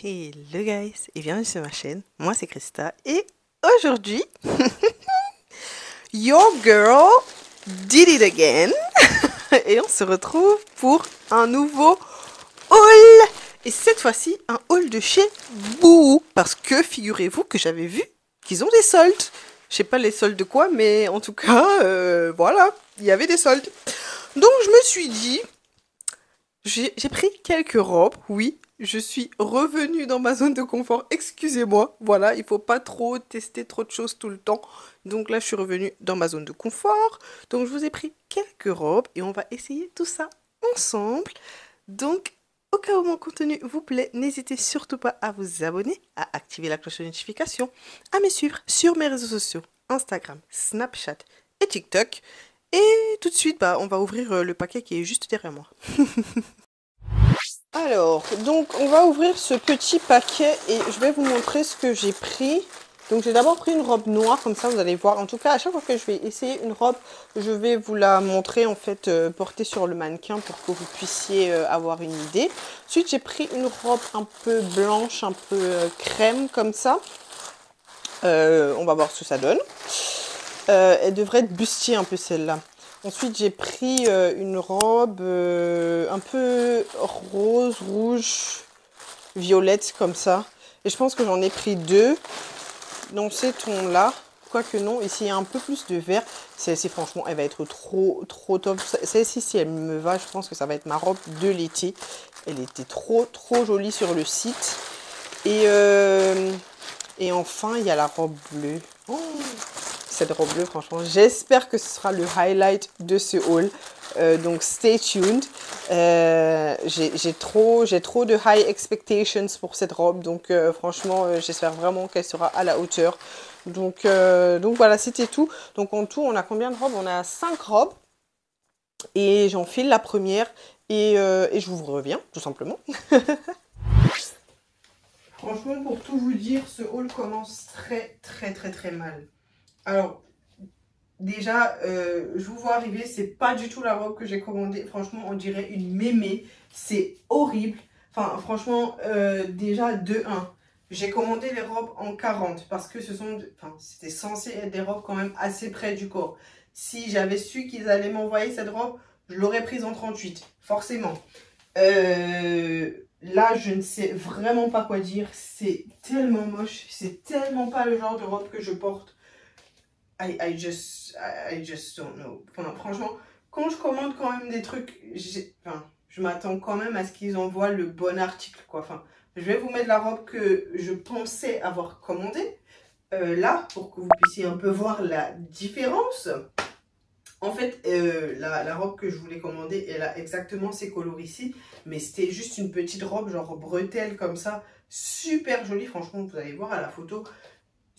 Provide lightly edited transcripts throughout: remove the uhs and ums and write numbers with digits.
Hello guys et bienvenue sur ma chaîne, moi c'est Krista et aujourd'hui, your girl did it again et on se retrouve pour un nouveau haul et cette fois-ci un haul de chez Bouhou parce que figurez-vous que j'avais vu qu'ils ont des soldes. Je sais pas les soldes de quoi mais en tout cas voilà, il y avait des soldes. Donc je me suis dit, j'ai pris quelques robes, oui. Je suis revenue dans ma zone de confort, excusez-moi, voilà, il faut pas trop tester trop de choses tout le temps. Donc là, je suis revenue dans ma zone de confort. Donc je vous ai pris quelques robes et on va essayer tout ça ensemble. Donc, au cas où mon contenu vous plaît, n'hésitez surtout pas à vous abonner, à activer la cloche de notification, à me suivre sur mes réseaux sociaux, Instagram, Snapchat et TikTok. Et tout de suite, on va ouvrir le paquet qui est juste derrière moi. Alors, donc on va ouvrir ce petit paquet et je vais vous montrer ce que j'ai pris. Donc j'ai d'abord pris une robe noire, comme ça vous allez voir. En tout cas, à chaque fois que je vais essayer une robe, je vais vous la montrer en fait portée sur le mannequin pour que vous puissiez avoir une idée. Ensuite, j'ai pris une robe un peu blanche, un peu crème comme ça. On va voir ce que ça donne. Elle devrait être bustier un peu celle-là. Ensuite, j'ai pris une robe un peu rose, rouge, violette comme ça. Et je pense que j'en ai pris deux dans ces tons-là. Quoique non, ici il y a un peu plus de vert. Celle-ci, franchement, elle va être trop top. Celle-ci, si elle me va, je pense que ça va être ma robe de l'été. Elle était trop jolie sur le site. Et enfin, il y a la robe bleue. Oh, cette robe bleue, franchement, j'espère que ce sera le highlight de ce haul. Donc, stay tuned. J'ai trop de high expectations pour cette robe. Donc, franchement, j'espère vraiment qu'elle sera à la hauteur. Donc voilà, c'était tout. Donc, en tout, on a combien de robes? On a 5 robes. Et j'enfile la première. Et je vous reviens, tout simplement. Franchement, pour tout vous dire, ce haul commence très mal. Alors, déjà, je vous vois arriver, c'est pas du tout la robe que j'ai commandée. Franchement, on dirait une mémé. C'est horrible. Enfin, franchement, déjà, de 1. J'ai commandé les robes en 40 parce que c'était censé être des robes quand même assez près du corps. Si j'avais su qu'ils allaient m'envoyer cette robe, je l'aurais prise en 38, forcément. Là, je ne sais vraiment pas quoi dire. C'est tellement moche. C'est tellement pas le genre de robe que je porte. I just don't know. Enfin, franchement, quand je commande quand même des trucs, je m'attends quand même à ce qu'ils envoient le bon article, quoi. Enfin, je vais vous mettre la robe que je pensais avoir commandée. Là, pour que vous puissiez un peu voir la différence. En fait, la robe que je voulais commander, elle a exactement ces couleurs ici. Mais c'était juste une petite robe, genre bretelle comme ça. Super jolie, franchement, vous allez voir à la photo.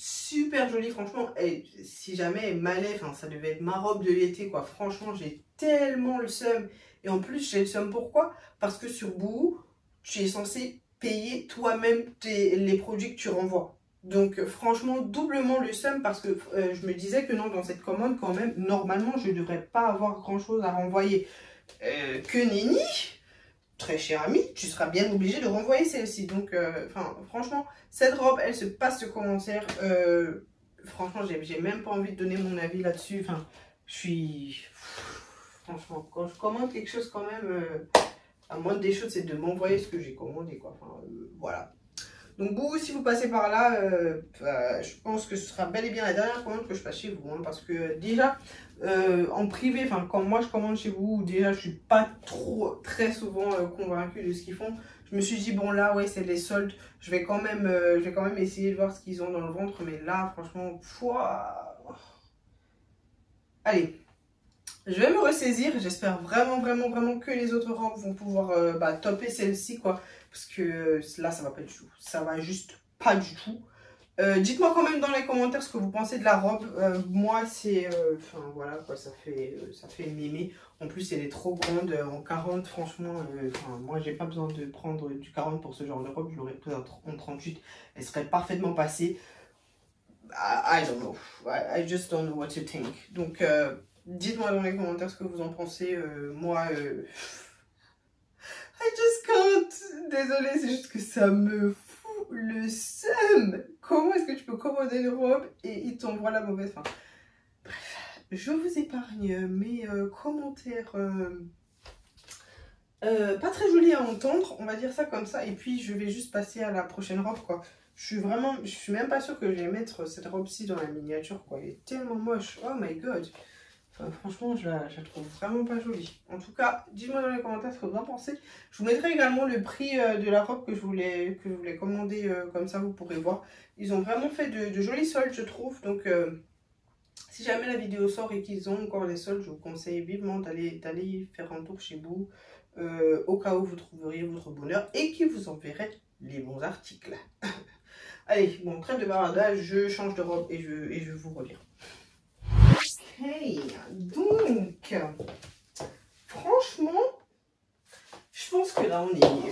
Super jolie, franchement. Et si jamais elle m'allait, ça devait être ma robe de l'été, quoi. Franchement, j'ai tellement le seum. Et en plus, j'ai le seum pourquoi? Parce que sur Bouhou, tu es censé payer toi-même les produits que tu renvoies. Donc franchement, doublement le seum parce que je me disais que non, dans cette commande, quand même, normalement, je ne devrais pas avoir grand-chose à renvoyer. Que nenni, très cher ami, tu seras bien obligé de renvoyer celle-ci. Donc, franchement, cette robe, elle se passe de commentaires. Franchement, j'ai même pas envie de donner mon avis là-dessus. Je suis... Franchement, quand je commande quelque chose quand même, la moindre des choses, c'est de m'envoyer ce que j'ai commandé, quoi. Voilà. Donc, vous, si vous passez par là, je pense que ce sera bel et bien la dernière commande que je fasse chez vous. Hein, parce que déjà, en privé, quand moi je commande chez vous, déjà je suis pas très souvent convaincue de ce qu'ils font. Je me suis dit, bon là, ouais, c'est les soldes. Je vais quand même essayer de voir ce qu'ils ont dans le ventre. Mais là, franchement, allez. Je vais me ressaisir, j'espère vraiment que les autres robes vont pouvoir topper celle-ci, quoi. Parce que là, ça va pas du tout. Ça va juste pas du tout. Dites-moi quand même dans les commentaires ce que vous pensez de la robe. Moi, c'est... voilà, quoi, ça fait mémé. En plus, elle est trop grande. En 40, franchement, moi, j'ai pas besoin de prendre du 40 pour ce genre de robe. Je l'aurais pris en 38. Elle serait parfaitement passée. I don't know. I just don't know what to think. Donc... dites-moi dans les commentaires ce que vous en pensez. Moi, I just can't. Désolée, c'est juste que ça me le seum. Comment est-ce que tu peux commander une robe et il t'envoie la mauvaise fin? Bref, je vous épargne mes commentaires pas très jolis à entendre, on va dire ça comme ça. Et puis je vais juste passer à la prochaine robe, quoi. Je suis même pas sûre que je vais mettre cette robe-ci dans la miniature, quoi. Elle est tellement moche. Oh my god. Enfin, franchement, je la trouve vraiment pas jolie. En tout cas, dites-moi dans les commentaires ce que vous en pensez. Je vous mettrai également le prix de la robe que je voulais commander, comme ça vous pourrez voir. Ils ont vraiment fait de jolis soldes, je trouve. Donc, si jamais la vidéo sort et qu'ils ont encore les soldes, je vous conseille vivement d'aller faire un tour chez vous. Au cas où vous trouveriez votre bonheur et qui vous enverrait les bons articles. Allez, bon, trêve de bavardage, je change de robe et je vous reviens. Ok, donc, franchement, je pense que là on est mieux.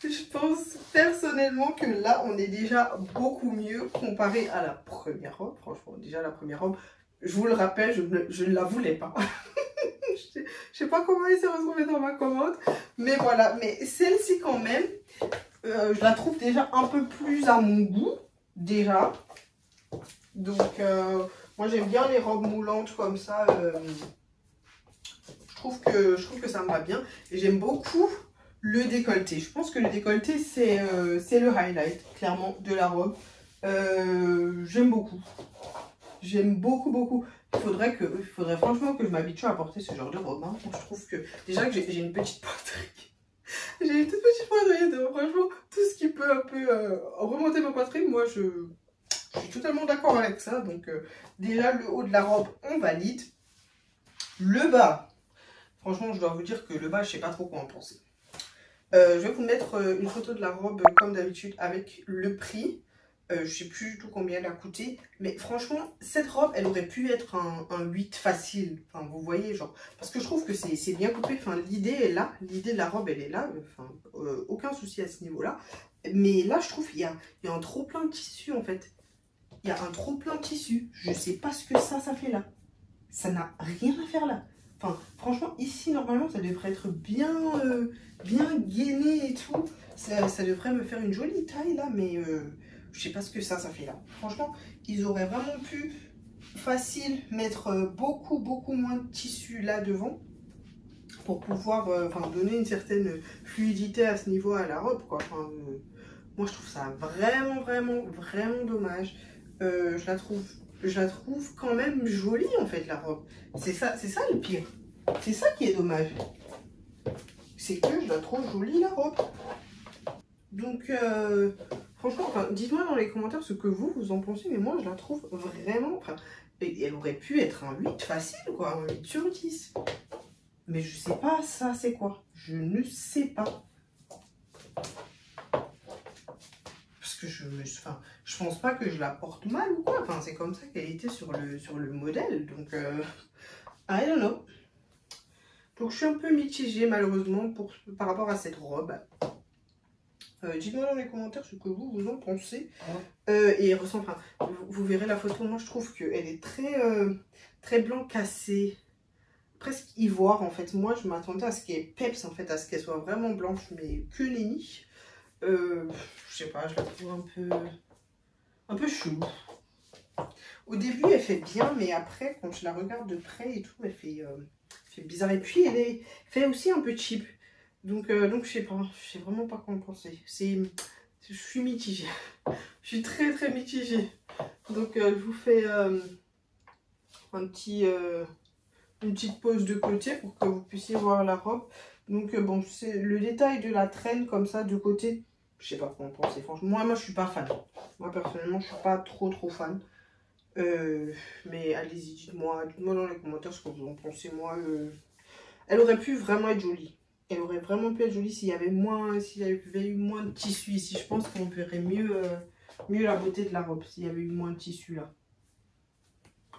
Je pense personnellement que là on est déjà beaucoup mieux comparé à la première robe. Franchement, déjà la première robe, je vous le rappelle, je ne la voulais pas. Je sais pas comment il s'est retrouvé dans ma commande, mais voilà. Mais celle-ci quand même, je la trouve déjà un peu plus à mon goût, déjà. Donc, moi j'aime bien les robes moulantes comme ça. Je trouve que ça me va bien. Et j'aime beaucoup le décolleté. Je pense que le décolleté, c'est le highlight, clairement, de la robe. J'aime beaucoup. J'aime beaucoup, beaucoup. Il faudrait franchement que je m'habitue à porter ce genre de robe. Hein. Je trouve que, déjà que j'ai une petite poitrine. J'ai une toute petite poitrine. Donc franchement, tout ce qui peut un peu remonter ma poitrine, moi, je suis totalement d'accord avec ça. Donc, déjà, le haut de la robe, on valide. Le bas, franchement, je dois vous dire que le bas, je sais pas trop quoi en penser. Je vais vous mettre une photo de la robe, comme d'habitude, avec le prix. Je sais plus du tout combien elle a coûté. Mais franchement, cette robe, elle aurait pu être un 8 facile. Enfin, vous voyez, genre. Parce que je trouve que c'est bien coupé. Enfin, l'idée est là. L'idée de la robe, elle est là. Enfin, aucun souci à ce niveau-là. Mais là, je trouve qu'il y a un trop plein de tissu, en fait. Il y a un trop plein de tissu. Je sais pas ce que ça fait là. Ça n'a rien à faire là. Enfin, franchement, ici, normalement, ça devrait être bien gainé et tout. Ça devrait me faire une jolie taille là, mais je sais pas ce que ça fait là. Franchement, ils auraient vraiment pu facile mettre beaucoup moins de tissu là devant pour pouvoir donner une certaine fluidité à ce niveau à la robe, quoi. Enfin, moi, je trouve ça vraiment dommage. Je la trouve quand même jolie en fait, la robe. C'est ça le pire. C'est ça qui est dommage. C'est que je la trouve jolie, la robe. Donc, franchement, dites-moi dans les commentaires ce que vous en pensez. Mais moi, je la trouve vraiment... elle aurait pu être un 8 facile, quoi. Un 8 sur 10. Mais je sais pas, ça, c'est quoi? Je ne sais pas. Parce que je pense pas que je la porte mal ou quoi. Enfin, c'est comme ça qu'elle était sur le modèle. Donc, I don't know. Donc, je suis un peu mitigée, malheureusement, par rapport à cette robe. Dites-moi dans les commentaires ce que vous en pensez. Et vous verrez la photo. Moi, je trouve qu'elle est très blanc cassé. Presque ivoire, en fait. Moi, je m'attendais à ce qu'elle peps, en fait, à ce qu'elle soit vraiment blanche, mais que nenni. Je sais pas, je la trouve un peu chou. Au début, elle fait bien, mais après, quand je la regarde de près et tout, elle fait bizarre. Et puis, elle fait aussi un peu cheap. Donc je sais pas, je sais vraiment pas quoi en penser. Je suis mitigée. Je suis très mitigée. Donc, je vous fais une petite pause de côté pour que vous puissiez voir la robe. Donc, bon, c'est le détail de la traîne comme ça de côté. Je sais pas quoi en penser. Franchement, moi, je suis pas fan. Moi, personnellement, je suis pas trop fan. Mais allez-y, dites-moi dans les commentaires ce que vous en pensez. Moi, elle aurait pu vraiment être jolie. Elle aurait vraiment pu être jolie s'il y avait eu moins de tissu ici. Je pense qu'on verrait mieux la beauté de la robe s'il y avait eu moins de tissu là.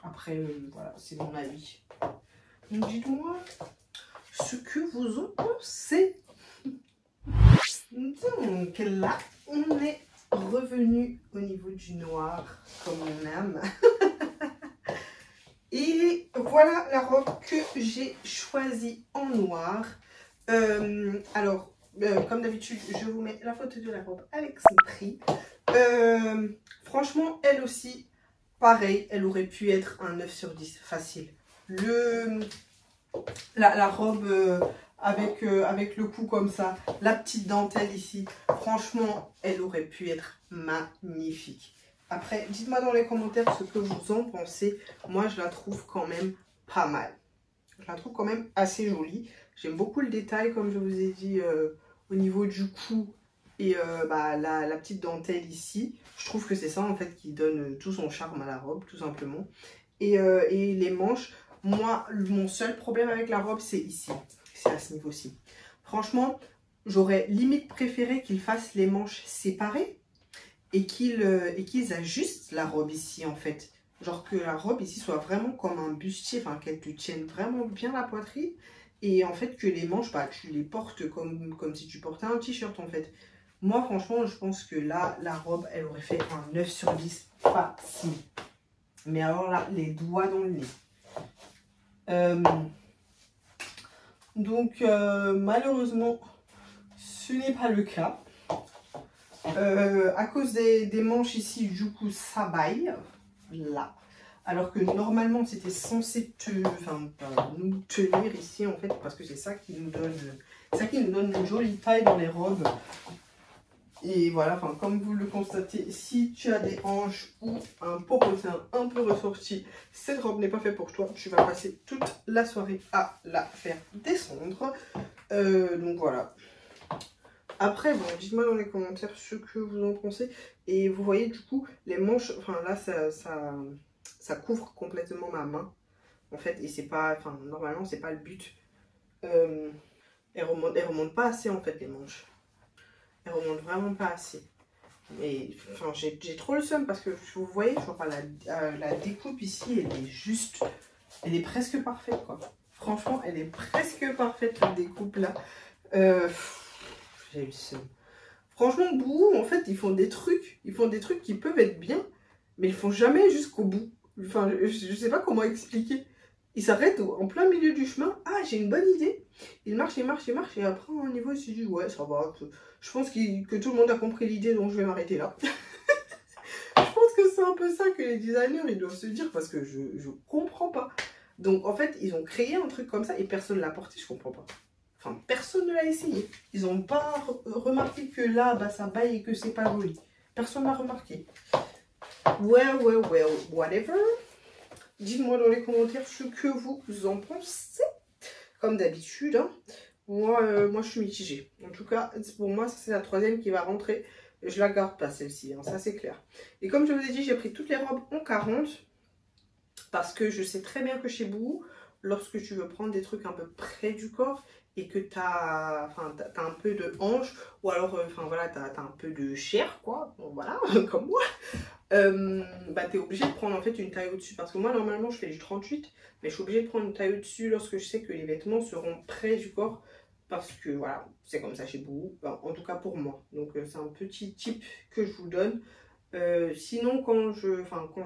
Après, voilà, c'est mon avis. Donc, dites-moi ce que vous en pensez. Donc là, on est revenu au niveau du noir, comme on aime. Et voilà la robe que j'ai choisie en noir. Alors, comme d'habitude, je vous mets la photo de la robe avec son prix. Franchement, elle aussi, pareil, elle aurait pu être un 9 sur 10, facile. La robe avec le cou comme ça, la petite dentelle ici, franchement, elle aurait pu être magnifique. Après, dites-moi dans les commentaires ce que vous en pensez. Moi, je la trouve quand même pas mal. Je la trouve quand même assez jolie. J'aime beaucoup le détail, comme je vous ai dit, au niveau du cou et la petite dentelle ici. Je trouve que c'est ça, en fait, qui donne tout son charme à la robe, tout simplement. Et les manches, moi, mon seul problème avec la robe, c'est ici. C'est à ce niveau-ci. Franchement, j'aurais limite préféré qu'ils fassent les manches séparées et qu'ils ajustent la robe ici, en fait. Genre que la robe ici soit vraiment comme un bustier, enfin qu'elle te tienne vraiment bien la poitrine. Et en fait que les manches, bah, tu les portes comme si tu portais un t-shirt en fait. Moi franchement, je pense que là, la robe, elle aurait fait un 9 sur 10 facile. Mais alors là, les doigts dans le nez. Donc malheureusement, ce n'est pas le cas. À cause des manches ici, du coup, ça baille. Là. Alors que normalement, c'était censé nous tenir ici, en fait, parce que c'est ça qui nous donne une jolie taille dans les robes. Et voilà, comme vous le constatez, si tu as des hanches ou un popotin un peu ressorti, cette robe n'est pas faite pour toi. Tu vas passer toute la soirée à la faire descendre. Donc voilà. Après, bon, dites-moi dans les commentaires ce que vous en pensez. Et vous voyez, du coup, les manches, enfin là, ça couvre complètement ma main. En fait, et c'est pas, normalement, c'est pas le but. Elles remontent pas assez, en fait, les manches. Elles remontent vraiment pas assez. Mais, j'ai trop le seum parce que, vous voyez, je vois pas, la découpe ici, elle est presque parfaite, quoi. Franchement, elle est presque parfaite, la découpe, là. J'ai eu le seum. Franchement, Bouhou, en fait, ils font des trucs qui peuvent être bien, mais ils font jamais jusqu'au bout. Enfin, je sais pas comment expliquer. Ils s'arrêtent en plein milieu du chemin. Ah, j'ai une bonne idée. Ils marchent, et après, au niveau, ils se disent, ouais, ça va. Je pense que tout le monde a compris l'idée, donc je vais m'arrêter là. Je pense que c'est un peu ça que les designers, ils doivent se dire, parce que je comprends pas. Donc, en fait, ils ont créé un truc comme ça, et personne l'a porté, je comprends pas. Enfin, personne ne l'a essayé. Ils n'ont pas remarqué que là, bah, ça baille et que c'est pas joli. Personne n'a remarqué. Well, whatever. Dites-moi dans les commentaires ce que vous en pensez. Comme d'habitude, hein. Moi, je suis mitigée. En tout cas, pour moi, c'est la troisième qui va rentrer. Je la garde pas, celle-ci, hein, ça c'est clair. Et comme je vous ai dit, j'ai pris toutes les robes en 40. Parce que je sais très bien que chez Bouhou, lorsque tu veux prendre des trucs un peu près du corps, et que tu as un peu de hanche, ou alors voilà, tu as un peu de chair, quoi, bon, voilà, comme moi, bah, tu es obligé de prendre en fait une taille au-dessus. Parce que moi, normalement, je fais du 38, mais je suis obligée de prendre une taille au-dessus lorsque je sais que les vêtements seront près du corps. Parce que voilà, c'est comme ça chez Bouhou, enfin, en tout cas pour moi. Donc, c'est un petit tip que je vous donne. Sinon, quand je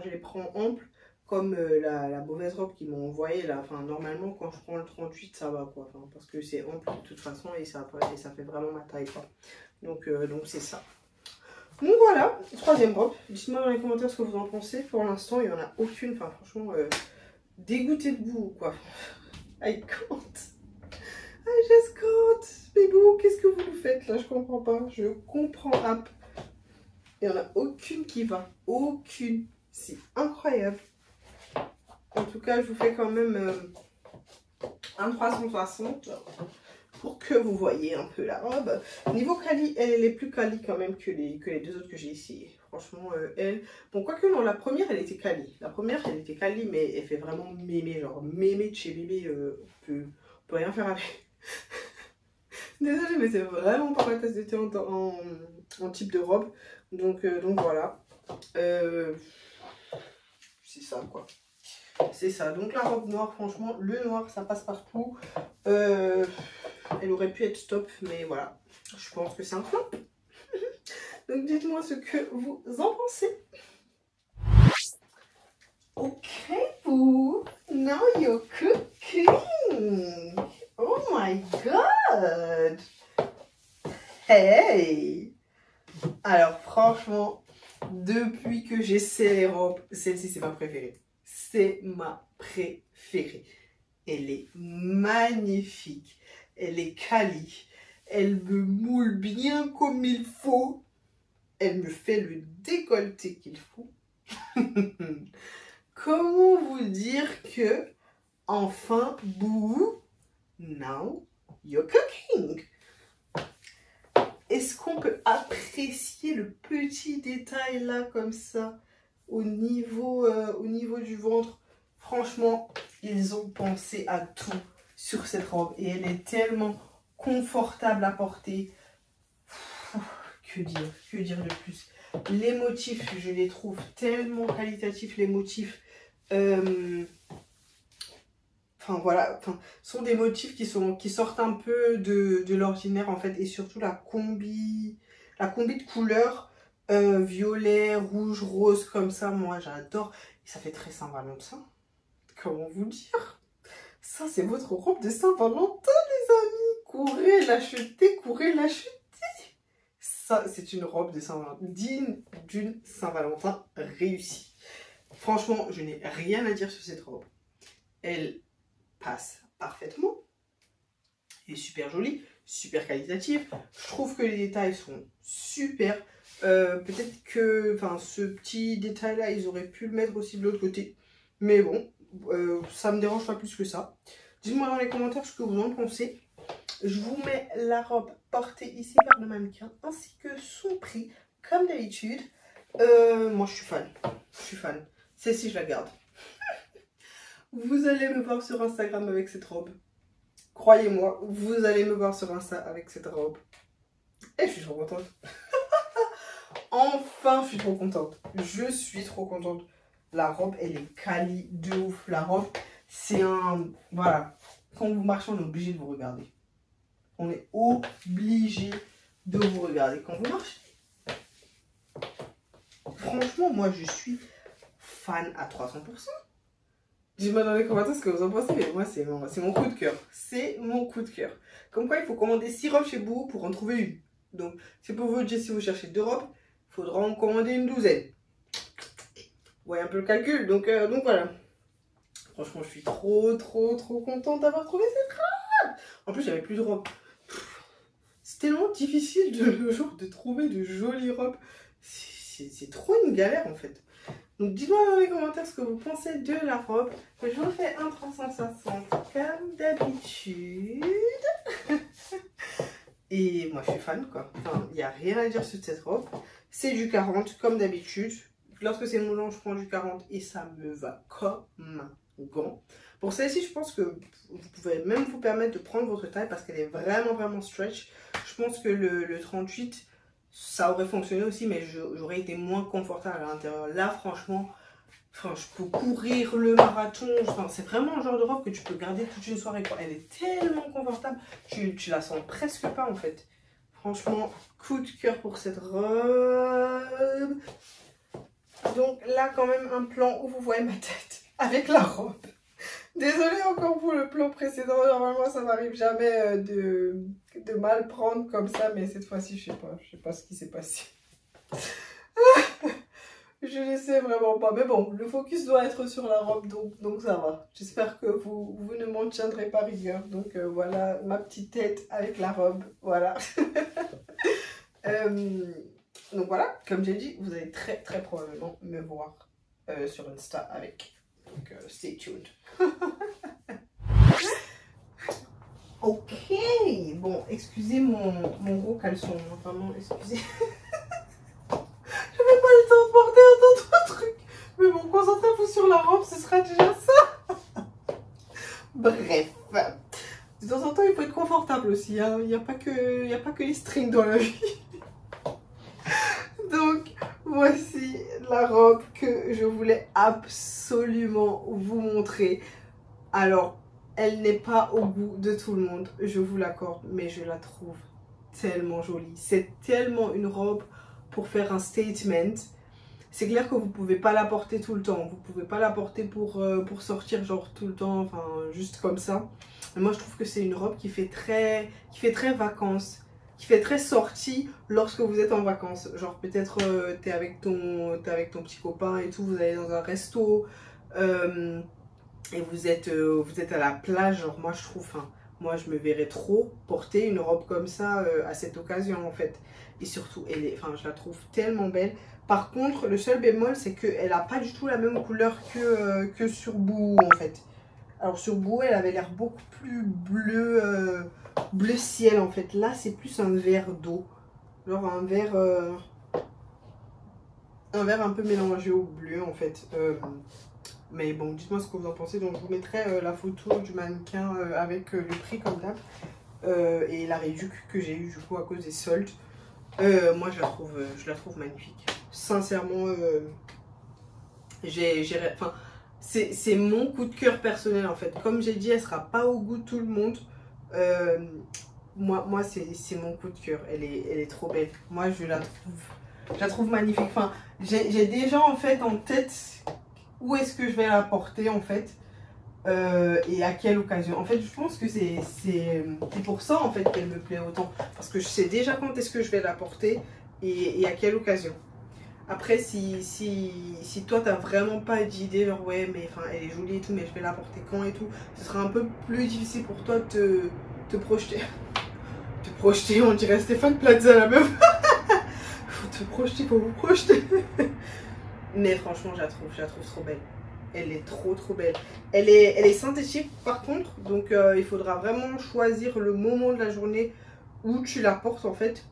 les prends amples, comme la mauvaise robe qu'ils m'ont envoyée là, normalement quand je prends le 38 ça va quoi, parce que c'est ample de toute façon et ça fait vraiment ma taille quoi. Donc c'est ça. Donc voilà, troisième robe. Dites-moi dans les commentaires ce que vous en pensez. Pour l'instant il n'y en a aucune, franchement dégoûtée de Bouhou quoi. I can't. I just can't. Mais Bouhou, qu'est-ce que vous nous faites là? Je comprends pas, je comprends pas. Il n'y en a aucune qui va, aucune. C'est incroyable. En tout cas, je vous fais quand même un 360 pour que vous voyez un peu la robe. Niveau quali, elle est plus quali quand même que les deux autres que j'ai ici. Franchement, elle... Bon, quoique non, la première, elle était quali. La première, elle était quali, mais elle fait vraiment mémé. Genre, mémé de chez bébé, on peut rien faire avec. Désolée, mais c'est vraiment pas ma tasse de thé en type de robe. Donc voilà. C'est ça, quoi. C'est ça, donc la robe noire, franchement, le noir, ça passe partout. Elle aurait pu être stop, mais voilà, je pense que c'est un flop. Donc dites-moi ce que vous en pensez. Ok, Boo, now you're cooking. Oh my god. Hey! Alors franchement, depuis que j'essaie les robes, celle-ci c'est ma préférée. C'est ma préférée. Elle est magnifique. Elle est quali. Elle me moule bien comme il faut. Elle me fait le décolleté qu'il faut. Comment vous dire que enfin, boo, now you're cooking. Est-ce qu'on peut apprécier le petit détail là comme ça au niveau du ventre? Franchement, ils ont pensé à tout sur cette robe et elle est tellement confortable à porter. Que dire de plus? Les motifs, je les trouve tellement qualitatifs, les motifs. Enfin voilà, sont des motifs qui sortent un peu de l'ordinaire en fait, et surtout la combi de couleurs violet, rouge, rose comme ça, moi j'adore. Et ça fait très Saint-Valentin. Comment vous dire? Ça c'est votre robe de Saint-Valentin les amis. Courez l'acheter, courez l'acheter. Ça c'est une robe de Saint-Valentin, digne d'une Saint-Valentin réussie. Franchement, je n'ai rien à dire sur cette robe. Elle passe parfaitement. Elle est super jolie, super qualitative. Je trouve que les détails sont super. Peut-être que ce petit détail là, ils auraient pu le mettre aussi de l'autre côté. Mais bon, ça me dérange pas plus que ça. Dites-moi dans les commentaires ce que vous en pensez. Je vous mets la robe portée ici par le mannequin ainsi que son prix comme d'habitude. Moi je suis fan. Je suis fan. Celle-ci je la garde. Vous allez me voir sur Instagram avec cette robe. Croyez-moi, vous allez me voir sur Insta avec cette robe. Et je suis trop contente. Enfin, je suis trop contente. Je suis trop contente. La robe, elle est quali de ouf. La robe, c'est un... Voilà. Quand vous marchez, on est obligé de vous regarder. On est obligé de vous regarder quand vous marchez. Franchement, moi, je suis fan à 300%. Dis-moi dans les commentaires ce que vous en pensez, mais moi c'est mon coup de cœur. C'est mon coup de cœur. Comme quoi il faut commander 6 robes chez Boo pour en trouver une. Donc c'est pour vous dire, si vous cherchez 2 robes, il faudra en commander une douzaine. Vous voyez un peu le calcul, donc voilà. Franchement je suis trop contente d'avoir trouvé cette robe. En plus j'avais plus de robes. C'est tellement difficile de trouver de jolies robes. C'est trop une galère en fait. Donc dites-moi dans les commentaires ce que vous pensez de la robe. Je vous fais un 360 comme d'habitude. Et moi je suis fan quoi. Enfin, il n'y a rien à dire sur cette robe. C'est du 40 comme d'habitude. Lorsque c'est mon genre, je prends du 40 et ça me va comme un gant. Pour celle-ci, je pense que vous pouvez même vous permettre de prendre votre taille parce qu'elle est vraiment stretch. Je pense que le 38... ça aurait fonctionné aussi, mais j'aurais été moins confortable à l'intérieur. Là, franchement, je peux courir le marathon. C'est vraiment le genre de robe que tu peux garder toute une soirée, quoi. Elle est tellement confortable. Tu la sens presque pas, en fait. Franchement, coup de cœur pour cette robe. Donc là, quand même, un plan où vous voyez ma tête avec la robe. Désolée encore pour le plan précédent. Normalement, ça m'arrive jamais de mal prendre comme ça. Mais cette fois-ci, je sais pas ce qui s'est passé. Je ne sais vraiment pas. Mais bon, le focus doit être sur la robe. Donc ça va. J'espère que vous ne m'en tiendrez pas rigueur. Donc voilà ma petite tête avec la robe. Voilà. Donc voilà, comme j'ai dit, vous allez très probablement me voir sur Insta avec. Donc stay tuned. Ok, bon, excusez mon gros caleçon, vraiment, excusez. J'avais pas le temps de porter un autre truc. Mais bon, concentrez-vous sur la robe, ce sera déjà ça. Bref, de temps en temps, il faut être confortable aussi, hein. Il n'y a pas que les strings dans la vie. Donc, voici la robe que je voulais absolument vous montrer. Alors, elle n'est pas au goût de tout le monde, je vous l'accorde, mais je la trouve tellement jolie. C'est tellement une robe pour faire un statement. C'est clair que vous ne pouvez pas la porter tout le temps. Vous ne pouvez pas la porter pour sortir genre tout le temps, juste comme ça. Mais moi, je trouve que c'est une robe qui fait très vacances. qui fait très sortie lorsque vous êtes en vacances. Genre peut-être t'es avec ton petit copain et tout, vous allez dans un resto et vous êtes à la plage. Genre moi je trouve, enfin, moi je me verrais trop porter une robe comme ça à cette occasion en fait. Et surtout, enfin, je la trouve tellement belle. Par contre, le seul bémol, c'est qu'elle n'a pas du tout la même couleur que sur Boo en fait. Alors sur Boo, elle avait l'air beaucoup plus bleu ciel en fait. Là, c'est plus un vert d'eau. Genre un vert un peu mélangé au bleu en fait. Mais bon, dites-moi ce que vous en pensez. Donc je vous mettrai la photo du mannequin avec le prix comme d'hab. Et la réduc que j'ai eu du coup à cause des soldes. Moi je la trouve magnifique. Sincèrement, enfin, c'est mon coup de cœur personnel en fait. Comme j'ai dit, elle sera pas au goût de tout le monde. Moi c'est mon coup de cœur. Elle est trop belle. Moi je la trouve magnifique. Enfin, j'ai déjà en fait en tête où est-ce que je vais la porter en fait. Et à quelle occasion. En fait, je pense que c'est pour ça en fait qu'elle me plaît autant. Parce que je sais déjà quand est-ce que je vais la porter et à quelle occasion. Après, si toi t'as vraiment pas d'idée, genre ouais, mais enfin elle est jolie et tout, mais je vais la porter quand et tout, ce sera un peu plus difficile pour toi de te projeter. Te projeter, on dirait Stéphane Plaza la meuf. Faut te projeter, faut vous projeter. Mais franchement, je la trouve trop belle. Elle est trop belle. Elle est synthétique par contre, donc il faudra vraiment choisir le moment de la journée où tu la portes en fait.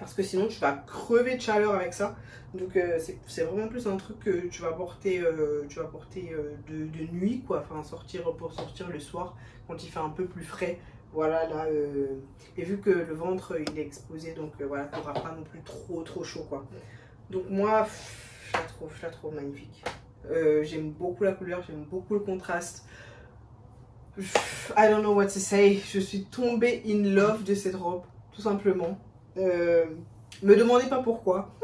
Parce que sinon tu vas crever de chaleur avec ça. Donc c'est vraiment plus un truc que tu vas porter, de nuit quoi. Enfin pour sortir le soir quand il fait un peu plus frais. Voilà là. Et vu que le ventre il est exposé, donc voilà, tu n'auras pas non plus trop chaud quoi. Donc moi je la trouve magnifique. J'aime beaucoup la couleur, j'aime beaucoup le contraste. I don't know what to say. Je suis tombée in love de cette robe, tout simplement. Me demandez pas pourquoi.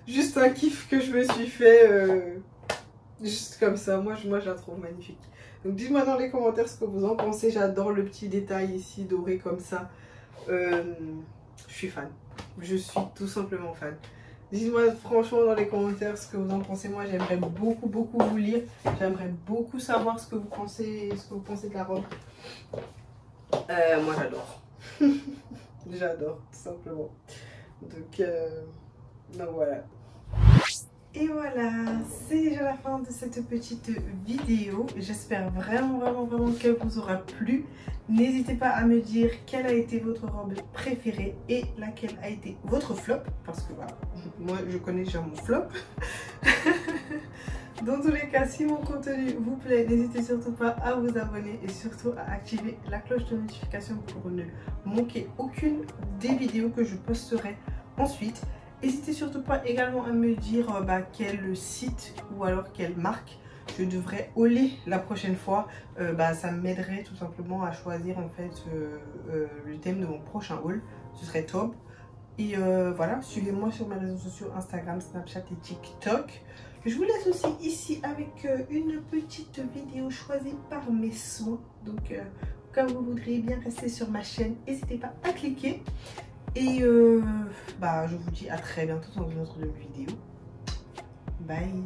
Juste un kiff que je me suis fait. Juste comme ça. Moi je la trouve magnifique. Donc dites-moi dans les commentaires ce que vous en pensez. J'adore le petit détail ici doré comme ça. Je suis fan. Je suis tout simplement fan. Dites-moi franchement dans les commentaires ce que vous en pensez. Moi j'aimerais beaucoup vous lire. J'aimerais beaucoup savoir ce que vous pensez de la robe. Moi j'adore. J'adore tout simplement. Donc voilà. Et voilà, c'est déjà la fin de cette petite vidéo. J'espère vraiment qu'elle vous aura plu. N'hésitez pas à me dire quelle a été votre robe préférée et laquelle a été votre flop. Parce que voilà, moi je connais déjà mon flop. Dans tous les cas, si mon contenu vous plaît, n'hésitez surtout pas à vous abonner et surtout à activer la cloche de notification pour ne manquer aucune des vidéos que je posterai ensuite. N'hésitez surtout pas également à me dire quel site ou alors quelle marque je devrais hauler la prochaine fois. Ça m'aiderait tout simplement à choisir en fait le thème de mon prochain haul. Ce serait top. Et voilà, suivez-moi sur mes réseaux sociaux Instagram, Snapchat et TikTok. Je vous laisse aussi ici avec une petite vidéo choisie par mes soins. Donc comme vous voudriez bien rester sur ma chaîne, n'hésitez pas à cliquer. Et je vous dis à très bientôt dans une autre vidéo. Bye.